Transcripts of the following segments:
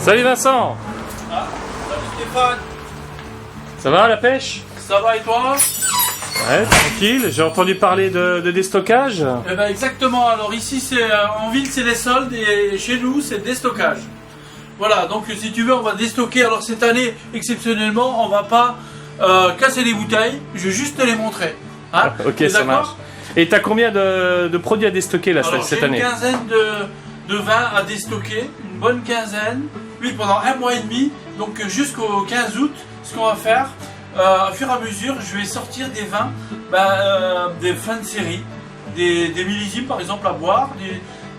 Salut Vincent. Ah, salut Stéphane. Ça va la pêche? Ça va et toi? Ouais, tranquille. J'ai entendu parler de déstockage. Eh ben exactement. Alors ici c'est en ville c'est les soldes et chez nous c'est le déstockage. Voilà, donc si tu veux on va déstocker. Alors cette année exceptionnellement on va pas casser les bouteilles. Je vais juste te les montrer. Hein? Ok, ça marche. Et t'as combien de produits à déstocker là Alors, cette année? Une quinzaine de vins à déstocker, une bonne quinzaine. Oui, pendant un mois et demi. Donc jusqu'au 15 août, ce qu'on va faire, au fur et à mesure, je vais sortir des vins, des fins de série, des millésimes par exemple à boire,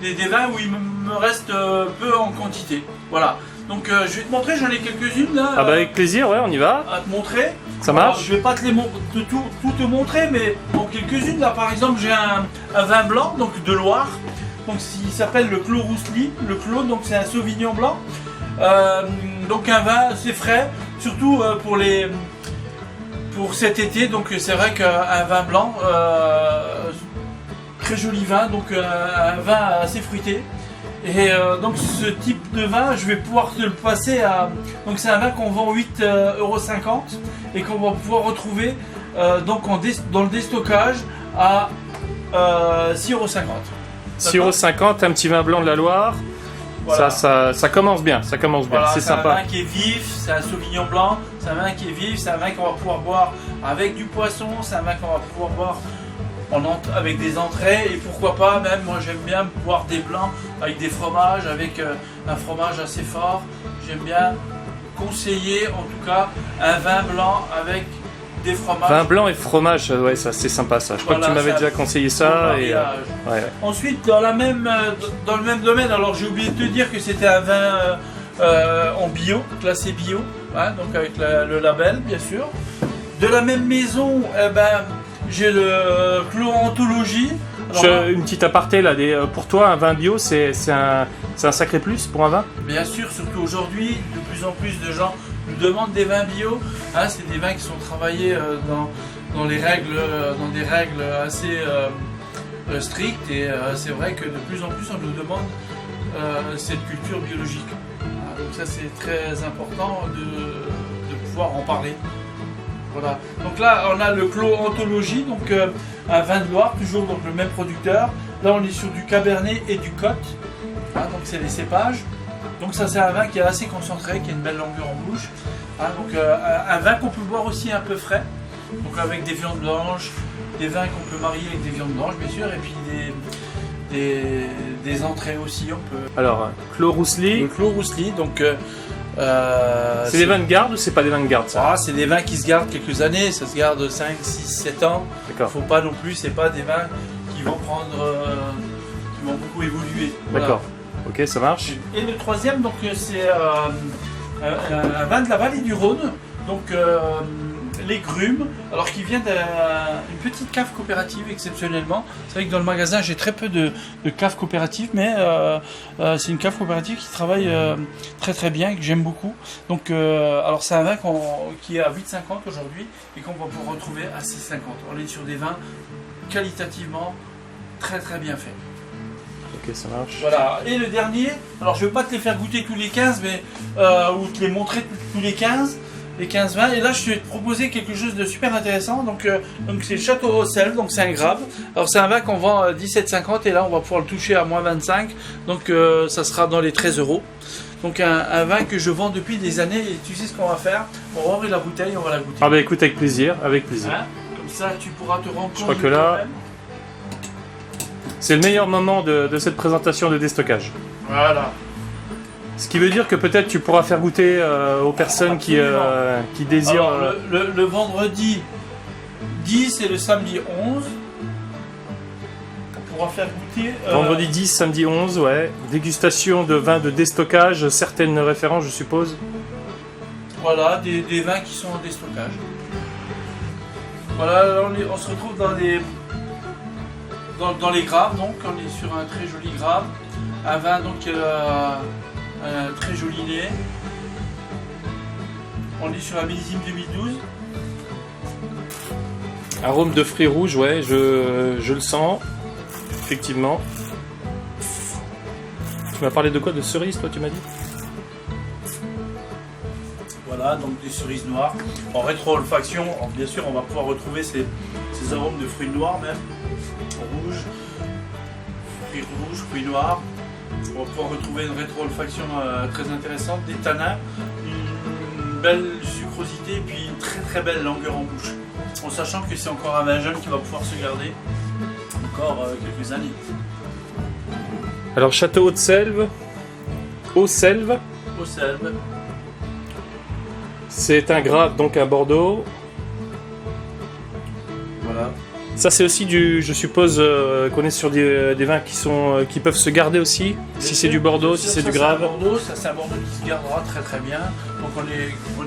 des vins où il me reste peu en quantité. Voilà. Donc je vais te montrer, j'en ai quelques-unes là. Ah bah avec plaisir, ouais, on y va. À te montrer. Ça marche. Alors, je vais pas tout te montrer, mais bon, quelques-unes là. Par exemple, j'ai un vin blanc, donc de Loire. Donc il s'appelle le Clos Rousselis. Le Clos, donc c'est un Sauvignon blanc. Donc un vin assez frais, surtout pour cet été. Donc c'est vrai qu'un vin blanc, très joli vin, donc un vin assez fruité. Et donc ce type de vin, je vais pouvoir te le passer à... Donc c'est un vin qu'on vend 8,50 € et qu'on va pouvoir retrouver donc dans le déstockage à 6,50 €. 6,50 €, un petit vin blanc de la Loire. Voilà. Ça commence bien, ça commence bien, voilà, c'est sympa. C'est un vin qui est vif, c'est un Sauvignon blanc, c'est un vin qui est vif, c'est un vin qu'on va pouvoir boire avec du poisson, c'est un vin qu'on va pouvoir boire avec des entrées, et pourquoi pas même, moi j'aime bien boire des blancs avec des fromages, avec un fromage assez fort. J'aime bien conseiller en tout cas un vin blanc avec des fromages. Vin blanc et fromage, ouais, ça c'est sympa ça. Je crois que tu m'avais déjà conseillé ça. Et, ouais. Ensuite, dans le même domaine, alors j'ai oublié de te dire que c'était un vin en bio, classé bio, hein, donc avec le label bien sûr. De la même maison, j'ai le Clos Anthologie. Une petite aparté là, pour toi un vin bio c'est un sacré plus pour un vin? Bien sûr, surtout aujourd'hui, de plus en plus de gens nous demandent des vins bio. Hein, c'est des vins qui sont travaillés dans des règles assez strictes, et c'est vrai que de plus en plus on nous demande cette culture biologique. Donc ça c'est très important de pouvoir en parler. Voilà. Donc là on a le Clos Anthologie, donc un vin de Loire, toujours donc le même producteur. Là on est sur du Cabernet et du Côte, hein, donc c'est les cépages. Donc ça c'est un vin qui est assez concentré, qui a une belle longueur en bouche. Hein, donc un vin qu'on peut boire aussi un peu frais, donc avec des viandes blanches, des vins qu'on peut marier avec des viandes blanches bien sûr, et puis des entrées aussi on peut. Alors Clos Rousselis. Le Clos Rousselis, donc c'est des vins de garde ou c'est pas des vins de garde ça? C'est des vins qui se gardent quelques années, ça se garde 5, 6, 7 ans. D'accord. Faut pas non plus, c'est pas des vins qui vont qui vont beaucoup évoluer. Voilà. D'accord. Ok, ça marche. Et le troisième, donc c'est un vin de la vallée du Rhône, donc les Grumes, alors qui vient d'une petite cave coopérative exceptionnellement. C'est vrai que dans le magasin j'ai très peu de caves coopératives, mais c'est une cave coopérative qui travaille très très bien et que j'aime beaucoup. Donc alors c'est un vin qui est à 8,50 € aujourd'hui et qu'on va pouvoir retrouver à 6,50 €. On est sur des vins qualitativement très très bien faits. Ok, ça marche. Voilà, et le dernier, alors je ne vais pas te les faire goûter tous les 15, mais ou te les montrer tous les 15 vins, et là je vais te proposer quelque chose de super intéressant. Donc c'est le Château Rossel, donc c'est un grave. Alors c'est un vin qu'on vend à 17,50 € et là on va pouvoir le toucher à moins 25, donc ça sera dans les 13 €. Donc un vin que je vends depuis des années, et tu sais ce qu'on va faire, on va ouvrir la bouteille, on va la goûter. Ah bah écoute, avec plaisir, avec plaisir. Hein, comme ça tu pourras te rendre compte. Je crois que là, c'est le meilleur moment de cette présentation de déstockage. Voilà. Ce qui veut dire que peut-être tu pourras faire goûter aux personnes qui désirent... Alors, le vendredi 10 et le samedi 11, on pourra faire goûter... Vendredi 10, samedi 11, ouais. Dégustation de vins de déstockage, certaines références je suppose. Voilà, des vins qui sont en déstockage. Voilà, là, on se retrouve dans les graves, donc on est sur un très joli grave. Un vin donc un très joli nez. On est sur un millésime 2012. Arôme de fruits rouges, ouais, je le sens, effectivement. Tu m'as parlé de quoi? De cerise, toi, tu m'as dit? Hein, donc des cerises noires. En rétro-olfaction, bien sûr, on va pouvoir retrouver ces arômes de fruits noirs même. Rouges, fruits noirs. On va pouvoir retrouver une rétro-olfaction très intéressante, des tanins, une belle sucrosité, puis une très très belle longueur en bouche. En sachant que c'est encore un vin jeune qui va pouvoir se garder encore quelques années. Alors Château Haute-Selve, Haut-Selve, c'est un grave, donc un Bordeaux. Voilà. Ça c'est aussi du, je suppose qu'on est sur des vins qui peuvent se garder aussi, si c'est du Bordeaux, si c'est du grave. C'est un Bordeaux qui se gardera très très bien. Donc on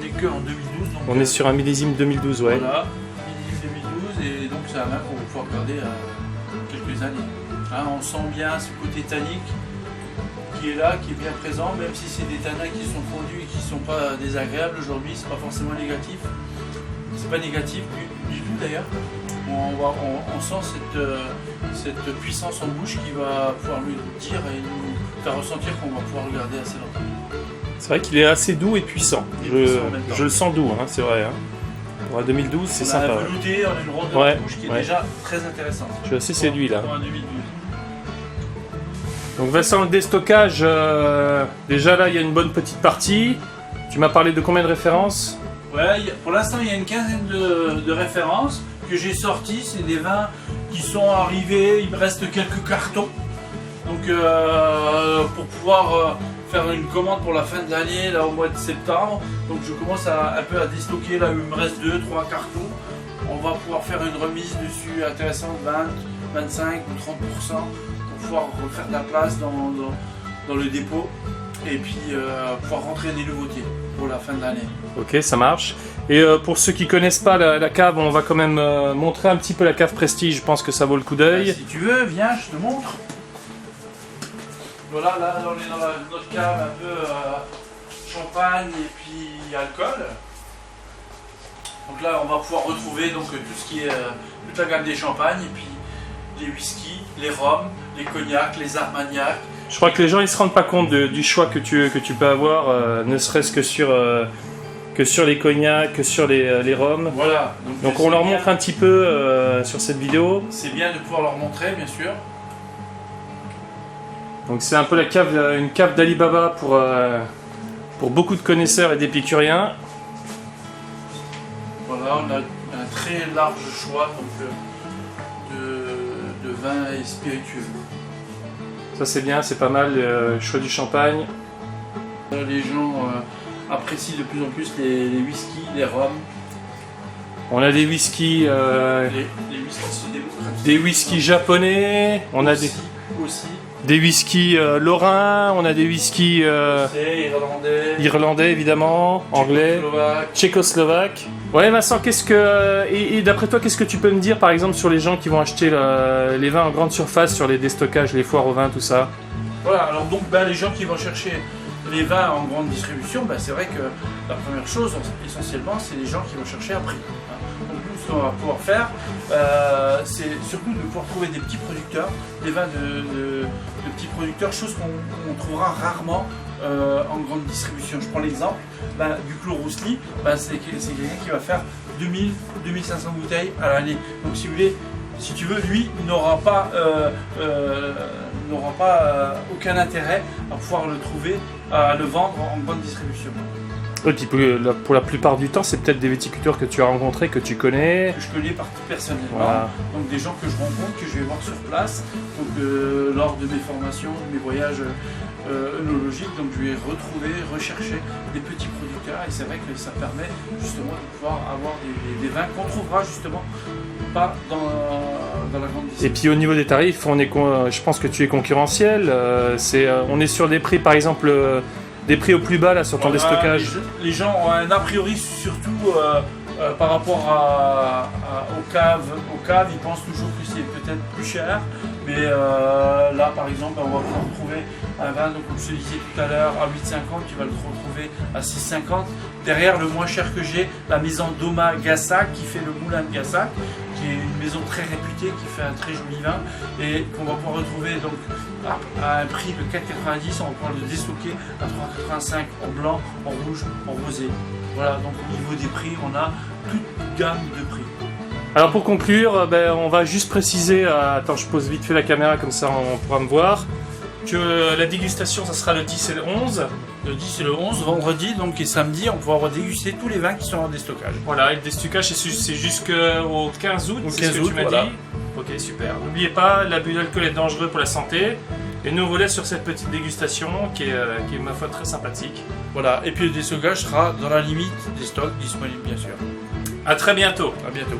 est que en 2012. Donc on est sur un millésime 2012, ouais. Voilà, millésime 2012 et donc c'est un vin qu'on va pouvoir garder quelques années. Hein, on sent bien ce côté tannique qui est là, qui est bien présent, même si c'est des tanins qui sont fondus et qui ne sont pas désagréables aujourd'hui, c'est pas forcément négatif. C'est pas négatif du tout d'ailleurs. On sent cette puissance en bouche qui va pouvoir nous dire et nous faire ressentir qu'on va pouvoir le garder assez longtemps. C'est vrai qu'il est assez doux et puissant. Je le sens doux, hein, c'est vrai. Hein. Pour un 2012, c'est sympa. On a velouté, on a une rondeur de bouche qui est déjà très intéressante. Je suis assez séduit là. Pour un 2012. Donc Vincent, le déstockage, déjà là il y a une bonne petite partie. Tu m'as parlé de combien de références? Ouais, pour l'instant il y a une quinzaine de références que j'ai sorties. C'est des vins qui sont arrivés, il me reste quelques cartons. Donc pour pouvoir faire une commande pour la fin de l'année, là au mois de septembre. Donc je commence un peu à déstocker, là où il me reste 2-3 cartons. On va pouvoir faire une remise dessus intéressante, 20, 25 ou 30%. Pouvoir refaire de la place dans le dépôt et puis pouvoir rentrer des nouveautés pour la fin de l'année. Ok, ça marche. Et pour ceux qui connaissent pas la cave, on va quand même montrer un petit peu la cave Prestige, je pense que ça vaut le coup d'œil. Si tu veux, viens, je te montre. Voilà, là on est dans notre cave un peu champagne et puis alcool. Donc là on va pouvoir retrouver donc, tout ce qui est toute la gamme des champagnes et puis les whiskies, les rhums, les cognacs, les armagnacs. Je crois que les gens ils se rendent pas compte du choix que tu peux avoir, ne serait-ce que sur les cognacs, que sur les rhums. Voilà. Donc on leur montre un petit peu sur cette vidéo. C'est bien de pouvoir leur montrer, bien sûr. Donc c'est un peu une cave d'Alibaba pour beaucoup de connaisseurs et d'épicuriens. Voilà, on a un très large choix donc, de vins et spiritueux. Ça c'est bien, c'est pas mal, choix du champagne. Les gens apprécient de plus en plus les whiskies, les rhums. On a des whiskies, Les whiskies se démocratisent. des whiskies japonais, on a aussi. des whiskies lorrains, on a des whiskies irlandais évidemment, anglais, tchécoslovaque. Ouais Vincent, et d'après toi, qu'est-ce que tu peux me dire par exemple sur les gens qui vont acheter les vins en grande surface, sur les déstockages, les foires aux vins, tout ça? Voilà, alors donc les gens qui vont chercher les vins en grande distribution, c'est vrai que la première chose essentiellement c'est les gens qui vont chercher un prix. Donc nous ce qu'on va pouvoir faire, c'est surtout de pouvoir trouver des petits producteurs, des vins de petits producteurs, chose qu'on trouvera rarement en grande distribution. Je prends l'exemple du Clos Roussely, c'est quelqu'un qui va faire 2000-2500 bouteilles à l'année. Donc si tu veux, lui n'aura pas aucun intérêt à pouvoir le trouver, à le vendre en grande distribution. Et puis pour la plupart du temps, c'est peut-être des viticulteurs que tu as rencontrés, que tu connais. Que je connais personnellement, voilà. Donc des gens que je rencontre, que je vais voir sur place, donc lors de mes formations, de mes voyages œnologiques, donc je vais rechercher des petits producteurs et c'est vrai que ça permet justement de pouvoir avoir des vins qu'on trouvera justement pas dans la grande distribution. Et puis au niveau des tarifs, je pense que tu es concurrentiel, on est sur des prix par exemple... des prix au plus bas là sur ton déstockage. Les gens ont un a priori surtout par rapport aux caves, ils pensent toujours que c'est peut-être plus cher, mais là par exemple on va pouvoir retrouver un vin, donc comme je te disais tout à l'heure, à 8,50, tu vas le retrouver à 6,50. Derrière le moins cher que j'ai, la maison Doma Gassac qui fait le moulin de Gassac, qui est une maison très réputée, qui fait un très joli vin et qu'on va pouvoir retrouver donc à un prix de 4,90, on va pouvoir le déstocker à 3,85 en blanc, en rouge, en rosé. Voilà, donc au niveau des prix, on a toute gamme de prix. Alors pour conclure, on va juste préciser, attends je pose vite fait la caméra comme ça on pourra me voir, que la dégustation ça sera le 10 et le 11. Le 10 et le 11, vendredi donc et samedi, on pourra redéguster tous les vins qui sont en déstockage. Voilà, et le déstockage c'est jusqu'au 15 août, c'est ce que tu m'as voilà. dit. Ok, super. N'oubliez pas, l'abus d'alcool est dangereux pour la santé. Et nous on vous laisse sur cette petite dégustation qui est ma foi très sympathique. Voilà, et puis le déstockage sera dans la limite des stocks disponibles bien sûr. À très bientôt. À bientôt.